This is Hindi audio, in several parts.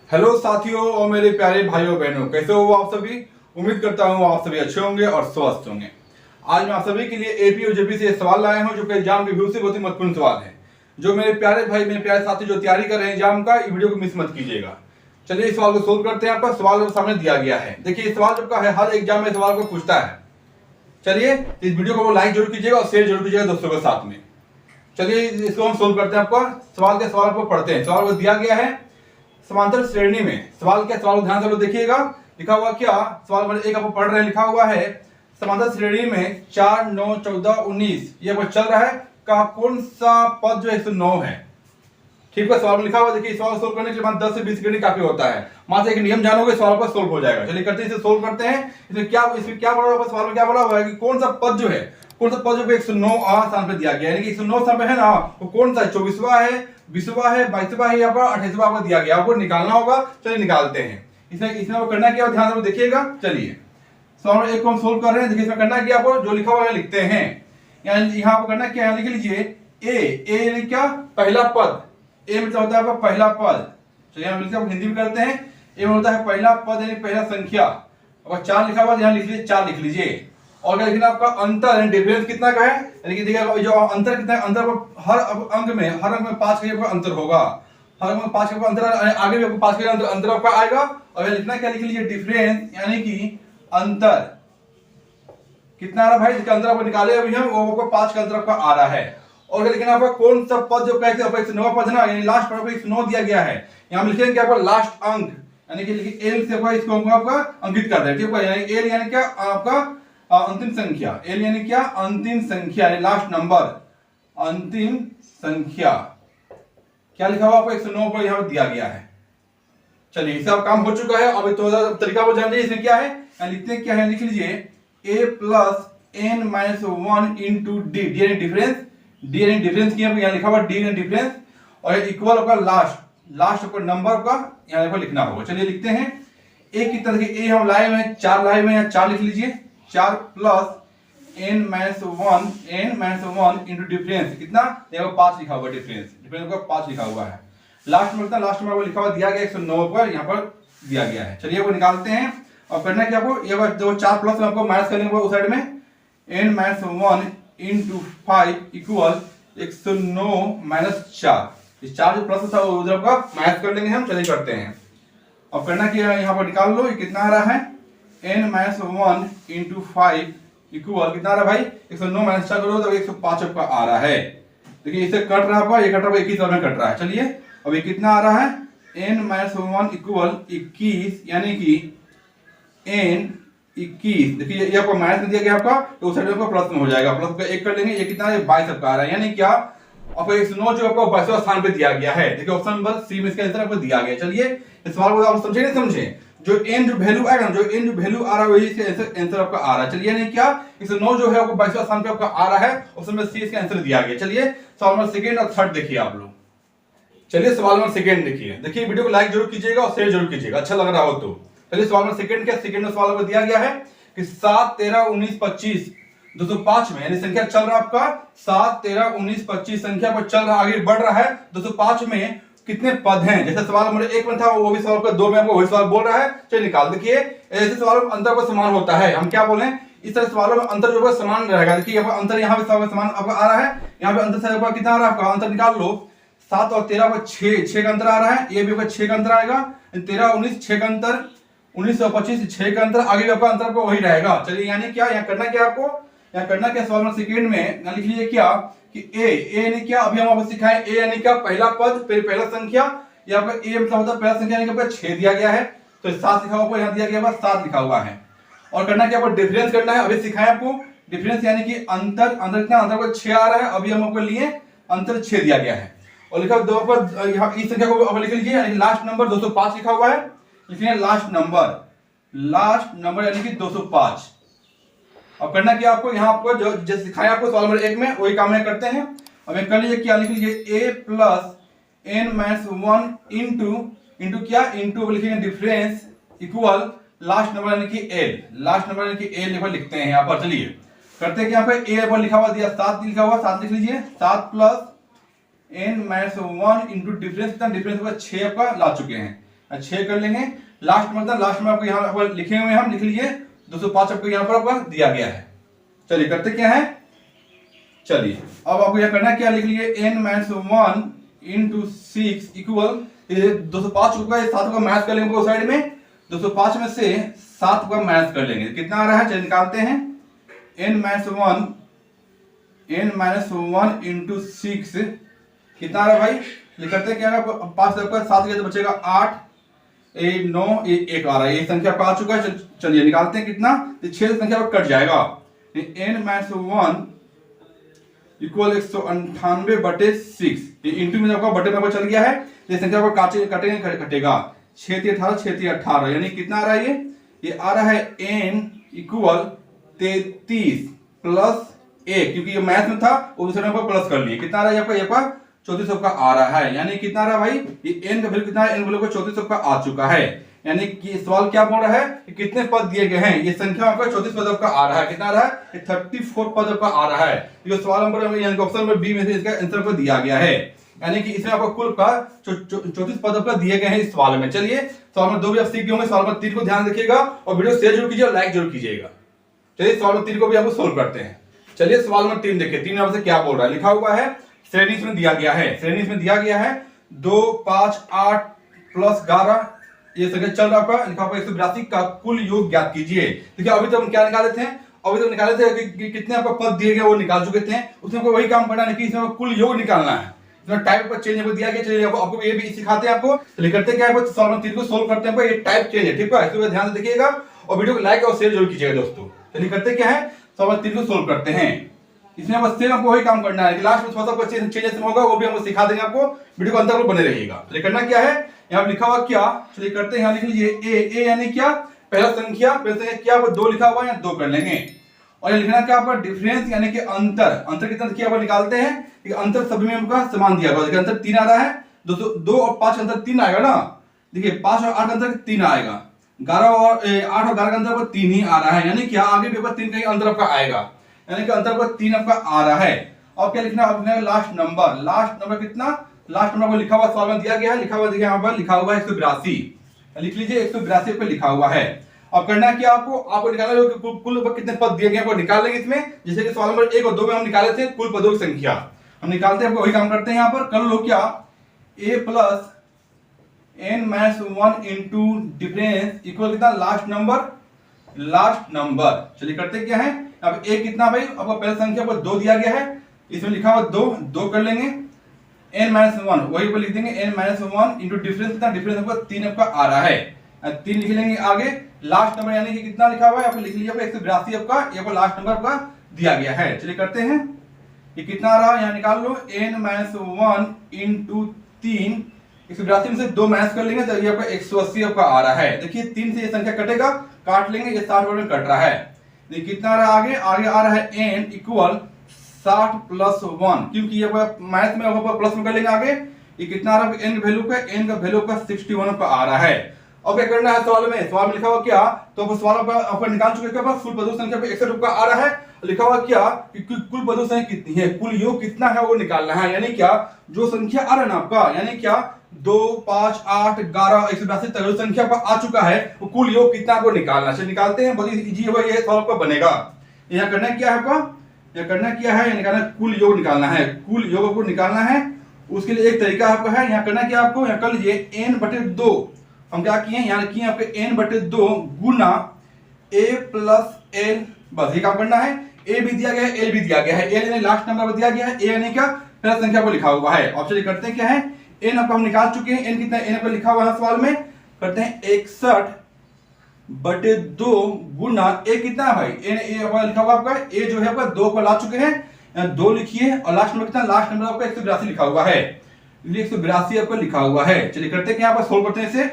हेलो साथियों और मेरे प्यारे भाइयों बहनों, कैसे हो आप सभी। उम्मीद करता हूँ आप सभी अच्छे होंगे और स्वस्थ होंगे। आज मैं आप सभी के लिए एपी और जेपी से सवाल लाया हूँ जो कि एग्जाम रिव्यू से बहुत ही महत्वपूर्ण सवाल है। जो मेरे प्यारे भाई मेरे प्यारे साथी जो तैयारी कर रहे हैं एग्जाम का, ये वीडियो को मिस मत कीजिएगा। चलिए इस सवाल को सोल्व करते हैं। आपका सवाल सामने दिया गया है। देखिए इस सवाल जो है हर एग्जाम में सवाल को पूछता है। चलिए इस वीडियो को लाइक जरूर कीजिएगा और शेयर जरूर कीजिएगा दोस्तों के साथ में। चलिए इसको हम सोल्व करते हैं। आपका सवाल को पढ़ते हैं। सवाल को दिया गया है समांतर श्रेणी में। सवाल को ध्यान से देखिएगा। लिखा हुआ क्या, सवाल नंबर 1 आपको पढ़ रहे हैं। लिखा हुआ है समांतर श्रेणी में 4, 9, 14, 19 ये चल रहा है का कौन सा पद जो 109 है। ठीक है, सवाल में लिखा हुआ। देखिए सवाल सोल्व करने के बाद 10 से 20 सेकंड काफी होता है। मात्र एक नियम जानोगे सवाल पर सोल्व हो जाएगा। चलिए करते हैं, इसे सोल्व करते हैं। इसमें क्या बोला हुआ, सवाल में क्या बोला हुआ है कि कौन सा पद जो है 109 स्थान पे दिया गया है। यानी कि 109 स्थान पे है ना, वो कौन सा 24वां है, 20वां है, 22वां है या 28वां आपको दिया गया, आपको निकालना होगा। चलिए निकालते हैं। इसमें वो करना क्या, ध्यान से देखिएगा। चलिए सवाल 1 को हम सोल्व कर रहे हैं। देखिए इसमें करना क्या, आपको जो लिखा हुआ है लिखते हैं। यानी यहाँ आपको करना क्या है, लिख लीजिए ए यानी क्या, पहला पद। ए मतलब होता है आपका पहला पद। चलिए हम हिंदी में करते हैं। ए में होता है पहला पद यानी पहला संख्या। अगर 4 लिखा हुआ है यहाँ लिख लीजिए 4 लिख लीजिए। और क्या लिखना, आपका अंतर यानी डिफरेंस कितना का है, यानी कि देखिए जो अंतर कितना है, अंतर हर अंक में 5 का अंतर होगा। हर अंक में 5 का अंतर, आगे भी आपको 5 का अंतर आपका आएगा। और लिखना क्या, लिख लीजिए डिफरेंस यानी कि अंतर कितना आ रहा भाई, इसका अंतर आपको निकाले अभी हम, वो आपको 5 का अंतर आपका आ रहा है। और क्या लिखना, आपका कौन सा पद जो कहते हैं 109 पद ना, यानी लास्ट पद 109 दिया गया है। यहाँ लिखेंगे क्या, आपका लास्ट अंक यानी कि लिखिए एल से इसको आपका अंकित कर दें। ठीक है, यानी एल यानी क्या, आपका अंतिम संख्या। एल यानी क्या, अंतिम संख्या यानी लास्ट नंबर, अंतिम संख्या। क्या लिखा हुआ आपको 109 पर यहाँ दिया गया है। चलिए इससे अब काम हो चुका है। अब तो तरीका वो जान लीजिए। इसमें क्या है, लिखते हैं क्या है, लिख लीजिए a plus n minus 1 into D. D यानी डिफरेंस, डी यानी डिफरेंस की यहाँ लिखा हुआ डी यानी डिफरेंस। और इक्वल आपका लास्ट आपका नंबर का यहाँ पर लिखना होगा। चलिए लिखते हैं। ए कितना, देखिए ए हम लाए हुए हैं 4 लाए हुए हैं, 4 लिख लीजिए। 4 plus n minus 1 into difference कितना, देखो 5 लिखा हुआ डिफरेंस का 5 लिखा हुआ है। लास्ट में कितना, लास्ट में वो लिखा हुआ दिया गया 109 पर यहाँ पर दिया गया है। चलिए वो निकालते हैं। और करना क्या, आपको ये जो 4 प्लस में आपको माइनस करने को उस साइड में n minus 1 into 5 equal 109 minus 4। इस 4 जो प्लस था उधर आपका माइनस कर लेंगे हम। चलिए करते हैं। अब करना क्या है, यहाँ पर निकाल लो। ये कितना आ रहा है, n माइनस 1 इंटू 5 इक्वल कितना आ रहा है भाई, 109 माइनस 4 करो तो 105 आपका आ रहा है। देखिए इसे कट रहा है, ये कट रहा है 21 में कट रहा है। चलिए अब ये कितना आ रहा है, n माइनस 1 इक्वल 21 यानी कि n 21। देखिए ये आपको माइनस में दिया गया आपका, तो उस साइड में प्लस में हो जाएगा। प्लस का 1 कर लेंगे। ये कितना है, 22 आपका आ रहा है। यानी क्या, आपको 109 जो आपको 22वां स्थान पे दिया गया है। देखिए ऑप्शन नंबर सी में इसका आंसर आपको दिया गया है। चलिए इस सवाल को आप समझे नहीं समझे, जो n जो वैल्यू आएगा, जो n जो वैल्यू आ रहा है वही इसका आंसर आपका आ रहा है। चलिए यानी क्या, 109 जो है आपको 22वां स्थान पे आपका आ रहा है। ऑप्शन नंबर सी इसका आंसर दिया गया। चलिए सवाल नंबर सेकंड और थर्ड देखिए आप लोग। चलिए सवाल नंबर सेकंड देखिए। देखिए वीडियो को लाइक जरूर कीजिएगा और शेयर जरूर कीजिएगा, अच्छा लग रहा हो तो। चलिए सवाल नंबर सेकंड क्या, सेकंड में सवाल को दिया गया है कि 7, 13, 19, 25 205 में, यानी संख्या चल रहा है आपका 7, 13, 19, 25 संख्या पर चल रहा, आगे बढ़ रहा है। 205 में कितने पद हैं। जैसे सवाल नंबर 1 में था वो भी सवाल का 2 में आपको वही सवाल बोल रहा है। चलिए निकाल। देखिए ऐसे सवालों में अंतर पर समान होता है। हम क्या बोले, इस तरह सवालों में अंतर जो है समान रहेगा। देखिए अंतर यहाँ पे समान आपका आ रहा है। यहाँ पे अंतर से कितना आ रहा है, आपका अंतर निकाल लो। 7 और 13 पर 6 का अंतर आ रहा है। ये भी आपका 6 का अंतर आएगा। 13, 19 6 का अंतर, 19 और 25 6 का अंतर, आगे भी आपका अंतर आपको वही रहेगा। चलिए यानी क्या, यहाँ करना क्या आपको, यहाँ करना क्या, सवाल नंबर सेकंड में लिख लीजिए क्या कि ए यानी क्या, अभी हम आपको सिखाएं ए यानी क्या, पहला पद फिर पहला संख्या। ये आपका ए मतलब होता है पहला संख्या, यानी कि आपका 6 दिया गया है तो 7 लिखा हुआ, यहाँ दिया गया 7 लिखा हुआ है। और करना क्या, आपको डिफरेंस करना है। अभी सिखाएं आपको डिफरेंस यानी कि अंतर कितना, अंतर को 6 आ रहा है। अभी हम आपको लिए अंतर 6 दिया गया है। और लिखा दो पर यहाँ इस संख्या को अब लिख लीजिए, यानी लास्ट नंबर 205 लिखा हुआ है। लिखिए लास्ट नंबर यानी कि 205। अब करना क्या आपको, यहाँ आपको जो जैसे सिखाया आपको सवाल नंबर 1 में वही काम है करते हैं। अब कर लीजिए क्या, लिख लीजिए a plus n minus 1 into क्या, इंटू लिखेंगे डिफरेंस इक्वल लास्ट नंबर यानी कि l। लास्ट नंबर यानी कि l लेवल लिखते हैं यहाँ पर। चलिए करते हैं कि यहाँ पे a पर लिखा हुआ दिया 7 लिखा हुआ, 7 लिख लीजिए। 7 plus n minus 1 into difference कितना, डिफरेंस 6 आपका ला चुके हैं। 6 कर लेंगे। लास्ट मतलब लास्ट में आपको यहाँ पर लिखे हुए हम लिख लीजिए 205 आपको यहाँ पर आपका दिया गया है। चलिए करते क्या है, चलिए अब आपको यहाँ करना क्या लिख लीजिए n-1 इंटू 6 इक्वल 205 का 7 का माइनस कर लेंगे साइड में, 205 में से 7 का माइनस कर लेंगे, कितना आ रहा है चलिए निकालते हैं। n-1 इंटू 6 कितना आ रहा है भाई, लिखते हैं क्या 5 का 7 तो बचेगा 8, 9 1 आ रहा है, ये संख्या आ चुका है। चलिए निकालते हैं कितना, 6 संख्या कट जाएगा। n-1 इक्वल 198/6, ये इंटू में आपका बटे में चल गया है, ये संख्या को कटेंगे कटेगा 6 × 18 6 × 18 यानी कितना आ रहा है, ये आ रहा है n इक्वल 33 प्लस 1, क्योंकि ये मैथ में था वो दूसरे नंबर प्लस कर लिए, कितना आ रहा है आपका 3400 का आ रहा है, यानी कितना आ रहा है भाई, ये n का वैल्यू कितना है, n वैल्यू को 3400 का आ चुका है। यानी कि सवाल क्या बोल रहा है कि कितने पद दिए गए हैं, ये संख्या आपका 34 पद का आ रहा है, कितना आ रहा है 34 पद का आ रहा है। ये सवाल नंबर ऑप्शन नंबर बी में से इसका आंसर को दिया गया है, यानी कि इसमें आपको कुल का 34 पद का दिए गए हैं इस सवाल में। चलिए सवाल नंबर 2 भी आप सीख गए होंगे, सवाल नंबर 3 को ध्यान रखिएगा और वीडियो शेयर जरूर कीजिए और लाइक जरूर कीजिएगा। चलिए सवाल नंबर 3 को भी आपको सोल्व करते हैं। चलिए सवाल नंबर 3 देखिए, 3 नंबर से क्या बोल रहा है, लिखा हुआ है श्रेणी में दिया गया है, श्रेणी में दिया गया है 2 5 8 प्लस 11, ये संख्या चल रहा है, लिखा हुआ 182 का कुल योग ज्ञात कीजिए। देखिए अभी तो हम क्या निकाले थे, अभी तो निकाले थे कि कितने आपको पद दिए गए वो निकाल चुके थे, उसमें आपको वही काम करना है कि इसमें कुल योग निकालना है, इसमें टाइप पर चेंज दिया गया। चलिए आपको ये भी सिखाते हैं आपको, चलिए करते क्या है सवाल नंबर 3 को सोल्व करते हैं, ये टाइप चेंज है, ठीक है, इसको ध्यान से देखिएगा और वीडियो को लाइक और शेयर जरूर कीजिएगा दोस्तों। चलिए करते क्या है, सवाल नंबर 3 को सोल्व करते हैं, इसमें बस सेम आपको वही काम करना है, लास्ट में थोड़ा सा चेंजेस होगा वो भी हमको सिखा देंगे आपको, वीडियो को अंत तक बने रहिएगा। चलिए करना क्या है, यहाँ लिखा हुआ क्या, चलिए करते हैं, यहाँ लिख लीजिए ए यानी क्या, पहला संख्या क्या 2 लिखा हुआ है, यहाँ 2 कर लेंगे। और ये लिखना क्या आपका डिफरेंस यानी कि अंतर कितना किया हुआ निकालते हैं, अंतर सभी में आपका समान दिया हुआ, देखिए अंतर 3 आ रहा है, 2 और 5 अंतर 3 आएगा ना, देखिए 5 और 8 अंतर 3 आएगा, 11 और 8 और 11 का अंतर 3 ही आ रहा है, यानी क्या आगे पेपर 3 का अंतर आपका आएगा, यानी कि अंतर पर 3 आपका आ रहा है। अब क्या लिखना है, लास्ट नंबर कितना, लास्ट नंबर को लिखा हुआ सवाल में दिया गया है, लिखा हुआ देखिए यहाँ पर लिखा हुआ है 182, लिख लीजिए 182 पे लिखा हुआ है। अब करना क्या आपको निकालना है कुल कितने पद दिए गए आपको निकालेंगे इसमें, जैसे कि सवाल नंबर 1 और 2 में हम निकाले थे कुल पदों की संख्या, हम निकालते हैं, आपको वही काम करते हैं। यहाँ पर कर लो क्या, a plus n-1 into difference equal कितना लास्ट नंबर। चलिए करते क्या है, अब a कितना भाई आपको पहला संख्या पर 2 दिया गया है, इसमें लिखा हुआ 2 कर लेंगे, n-1 वही पर लिख देंगे n-1 इंटू डिफरेंस कितना, डिफरेंस आपका 3 आपका आ रहा है, 3 लिख लेंगे आगे, लास्ट नंबर यानी कि कितना लिखा हुआ है आपको लिख लीजिए 182 आपका, ये आपको लास्ट नंबर आपका दिया गया है। चलिए करते हैं, ये कितना आ रहा है यहाँ निकाल लो, n-1 इंटू 3, 182 में से 2 माइनस कर लेंगे तो ये आपका 180 आपका आ रहा है। देखिए 3 से ये संख्या कटेगा, काट लेंगे, ये 60 में कट रहा है, ये कितना आ रहा है आगे आ रहा है n इक्वल 60 प्लस 1, क्योंकि ये मैथ में प्लस में कर लेंगे आगे, ये कितना आ रहा है n का वैल्यू का 61 का आ रहा है। अब क्या करना है, सवाल में लिखा हुआ क्या, तो सवाल आपका निकाल चुके क्या, कुल पदों संख्या पे 61 का आ रहा है, लिखा हुआ क्या कि कुल पदों संख्या कितनी है, कुल योग कितना है वो निकालना है, यानी क्या जो संख्या आ रहा है ना आपका, यानी क्या 2 5 8 11 182 तक जो संख्या पर आ चुका है वो कुल योग कितना आपको निकालना है। निकालते हैं, बहुत इजी है ये सवाल आपका बनेगा। यहाँ करना क्या है आपका, यह करना क्या है, निकालना कुल योग निकालना है, कुल योग को निकालना है, उसके लिए एक तरीका आपका है, यहाँ करना क्या आपको, यहाँ कर लीजिए n/2, हम क्या किए यहाँ किए आपके n/2 Guna a plus l, बस ये काम करना है, a भी दिया गया है l भी दिया गया है, l यानी लास्ट नंबर दिया गया है, a यानी क्या पहला संख्या पर लिखा हुआ है। ऑप्शन करते हैं क्या है, n आपको हम निकाल चुके हैं, n कितना n पर लिखा हुआ है सवाल में, करते हैं 61/2 गुना a कितना है भाई, n लिखा हुआ आपका, a जो है आपका 2 को ला चुके हैं, 2 लिखिए और लास्ट नंबर कितना, लास्ट नंबर आपका 182 लिखा हुआ है, 182 आपका लिखा हुआ है। चलिए करते हैं यहाँ पर सोल्व करते हैं इसे,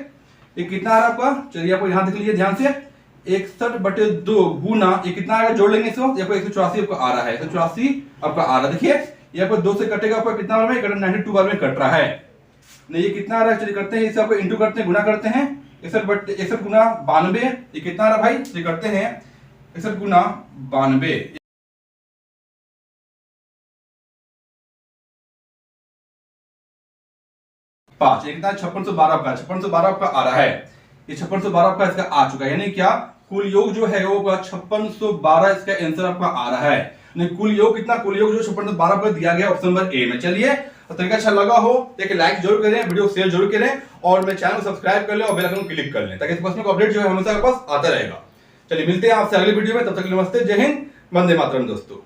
ये कितना आ रहा है आपका, चलिए आपको यहाँ देख लीजिए ध्यान से, 61/2 गुना ये कितना आएगा, जोड़ लेंगे इसको, ये 184 आपका आ रहा है, 184 आपका आ रहा है, देखिए ये आपको 2 से कटेगा आपका कितना बार में, 92 बार में कट रहा है, नहीं ये कितना आ रहा है, चलिए करते हैं इसे आपको इंटू करते हैं, गुना करते हैं, 61 गुना 92, ये कितना आ रहा भाई, ये करते हैं 61 गुना 92, 5 5, कितना 5612 आपका 5612 आपका आ रहा है, ये 5612 आपका इसका आ चुका है, यानी क्या कुल योग जो है वो 5612 इसका आंसर आपका आ रहा है। नहीं, कुल योग कितना, कुल योग जो 5612 पर दिया गया ऑप्शन नंबर ए में। चलिए, तो तरीका अच्छा लगा हो देखिए लाइक जरूर करें, वीडियो शेयर जरूर करें और मेरे चैनल को सब्सक्राइब कर लें और बेल आइकन को क्लिक कर लें ताकि इस क्वेश्चन का अपडेट जो है हमेशा आपके पास आता रहेगा। चलिए मिलते हैं आपसे अगली वीडियो में, तब तक नमस्ते, जय हिंद, वंदे मातरम दोस्तों।